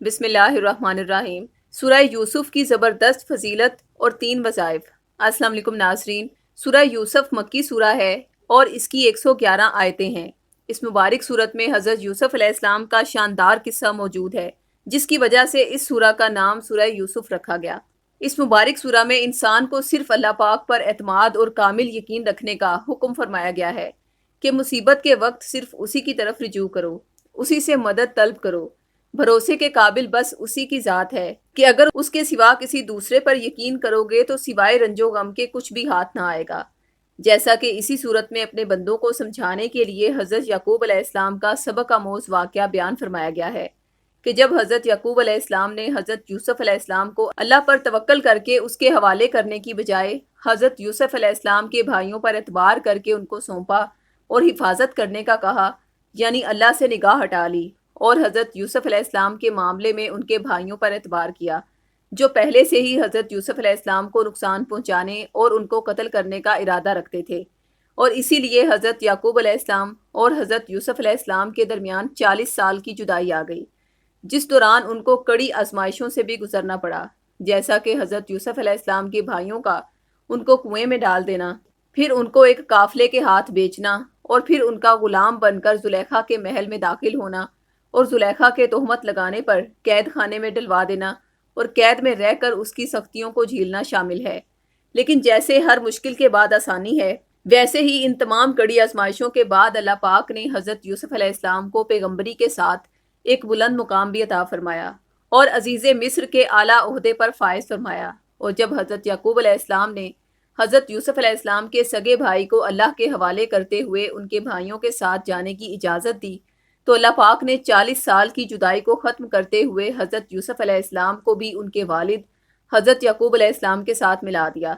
बिस्मिल्लाहिर्रहमानिर्रहीम। सूरह यूसुफ की ज़बरदस्त फजीलत और 3 वज़ाइफ। अस्सलाम वालेकुम नाज़रीन। सूरह यूसुफ मक्की सूरा है और इसकी 111 आयतें हैं। इस मुबारक सूरत में हज़रत यूसुफ अलैहिस्सलाम का शानदार किस्सा मौजूद है, जिसकी वजह से इस सूरा का नाम सूरह यूसुफ रखा गया। इस मुबारक सूरा में इंसान को सिर्फ अल्लाह पाक पर एतमाद और कामिल यकीन रखने का हुक्म फरमाया गया है कि मुसीबत के वक्त सिर्फ उसी की तरफ रुजू करो, उसी से मदद तलब करो। भरोसे के काबिल बस उसी की ज़ात है कि अगर उसके सिवा किसी दूसरे पर यकीन करोगे तो सिवाय रंजो गम के कुछ भी हाथ ना आएगा। जैसा कि इसी सूरत में अपने बंदों को समझाने के लिए हज़रत याकूब अलैहिस्सलाम का सबक आमोज वाक़या बयान फरमाया गया है कि जब हज़रत याकूब अलैहिस्सलाम ने हज़रत यूसुफ अलैहिस्सलाम को अल्लाह पर तवक्कल करके उसके हवाले करने की बजाय हज़रत यूसुफ अलैहिस्सलाम के भाइयों पर एतबार करके उनको सौंपा और हिफाजत करने का कहा, यानी अल्लाह से निगाह हटा ली और हज़रत यूसुफ अलैहिस्सलाम के मामले में उनके भाइयों पर एतबार किया, जो पहले से ही हज़रत यूसुफ अलैहिस्सलाम को नुकसान पहुंचाने और उनको कत्ल करने का इरादा रखते थे। और इसीलिए हज़रत याकूब अलैहिस्सलाम और हज़रत यूसुफ अलैहिस्सलाम के दरमियान 40 साल की जुदाई आ गई, जिस दौरान उनको कड़ी आजमाइशों से भी गुजरना पड़ा, जैसा कि हज़रत यूसुफ अलैहिस्सलाम के भाइयों का उनको कुएं में डाल देना, फिर उनको एक काफले के हाथ बेचना और फिर उनका गुलाम बनकर जुलेखा के महल में दाखिल होना और जुलेखा के तोहमत लगाने पर कैद खाने में डलवा देना और कैद में रहकर उसकी सख्तियों को झेलना शामिल है। लेकिन जैसे हर मुश्किल के बाद आसानी है, वैसे ही इन तमाम कड़ी आजमाइशों के बाद अल्लाह पाक ने हज़रत यूसुफ अलैहिस्सलाम को पैगम्बरी के साथ एक बुलंद मुकाम भी अता फरमाया और अजीज़ मिस्र के आला ओहदे पर फायज फरमाया। और जब हज़रत याकूब अलैहिस्सलाम ने हज़रत यूसुफ अलैहिस्सलाम के सगे भाई को अल्लाह के हवाले करते हुए उनके भाइयों के साथ जाने की इजाज़त दी, तो अल्लाह पाक ने 40 साल की जुदाई को ख़त्म करते हुए हज़रत यूसुफ अलैहिस्सलाम को भी उनके वालिद हज़रत याकूब अलैहिस्सलाम के साथ मिला दिया।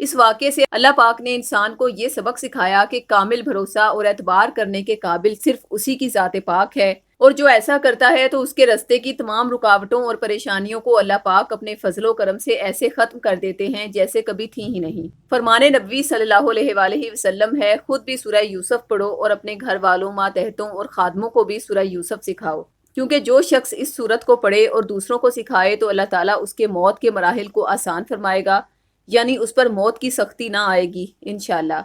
इस वाक़े से अल्लाह पाक ने इंसान को ये सबक सिखाया कि कामिल भरोसा और एतबार करने के काबिल सिर्फ उसी की ज़ात पाक है, और जो ऐसा करता है तो उसके रास्ते की तमाम रुकावटों और परेशानियों को अल्लाह पाक अपने फजलो करम से ऐसे ख़त्म कर देते हैं जैसे कभी थी ही नहीं। फरमाने नबी सल्लल्लाहु अलैहि वसल्लम है, खुद भी सूरह यूसुफ पढ़ो और अपने घर वालों, मातहतों और खादमों को भी सूरह यूसुफ सिखाओ, क्योंकि जो शख्स इस सूरत को पढ़े और दूसरों को सिखाए तो अल्लाह ताला उसके मौत के मराहिल को आसान फरमाएगा, यानी उस पर मौत की सख्ती ना आएगी इंशाअल्लाह।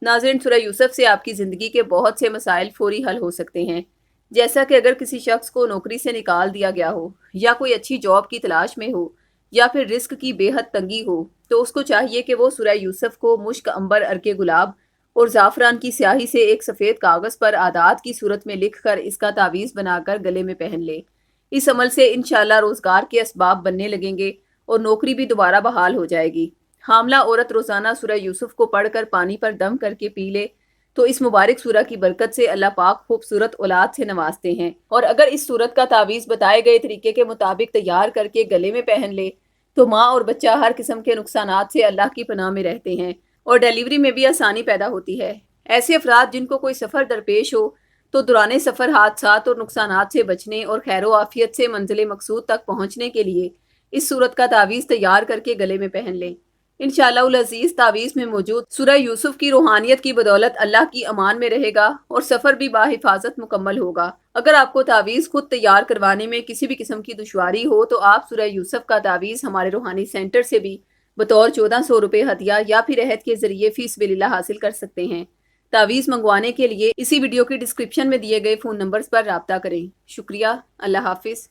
नाज़रीन, सूरह यूसुफ से आपकी ज़िंदगी के बहुत से मसाइल फौरी हल हो सकते हैं, जैसा कि अगर किसी शख्स को नौकरी से निकाल दिया गया हो, या कोई अच्छी जॉब की तलाश में हो, या फिर रिस्क की बेहद तंगी हो, तो उसको चाहिए कि वो सूरह यूसुफ को मुश्क, अंबर, अर्के गुलाब और ज़ाफ़रान की स्याही से एक सफ़ेद कागज़ पर आदात की सूरत में लिख कर इसका तावीज़ बनाकर गले में पहन ले। इस अमल से इंशाअल्लाह रोज़गार के असबाब बनने लगेंगे और नौकरी भी दोबारा बहाल हो जाएगी। हामला औरत रोज़ाना सूरह यूसुफ को पढ़कर पानी पर दम करके पी ले तो इस मुबारक सूरह की बरकत से अल्लाह पाक खूबसूरत औलाद से नवाजते हैं। और अगर इस सूरत का तावीज़ बताए गए तरीके के मुताबिक तैयार करके गले में पहन ले तो माँ और बच्चा हर किस्म के नुकसानात से अल्लाह की पनाह में रहते हैं और डिलीवरी में भी आसानी पैदा होती है। ऐसे अफराद जिनको कोई सफ़र दरपेश हो तो दौरान सफ़र हादसात और नुकसानात से बचने और खैर आफियत से मंजिल मकसूद तक पहुँचने के लिए इस सूरत का तावीज़ तैयार करके गले में पहन लें। इंशाअल्लाह अज़ीज़, तावीज़ में मौजूद सूरह यूसुफ की रूहानियत की बदौलत अल्लाह की अमान में रहेगा और सफ़र भी बाहिफाजत मुकम्मल होगा। अगर आपको तावीज़ खुद तैयार करवाने में किसी भी किस्म की दुश्वारी हो तो आप सूरह यूसुफ का तावीज़ हमारे रूहानी सेंटर से भी बतौर 1400 रुपये हदिया या फिर रहत के ज़रिए फ़ी सबिलिल्लाह हासिल कर सकते हैं। तावीज़ मंगवाने के लिए इसी वीडियो की डिस्क्रिप्शन में दिए गए फ़ोन नंबर्स पर रब्ता करें। शुक्रिया। अल्लाह हाफिज़।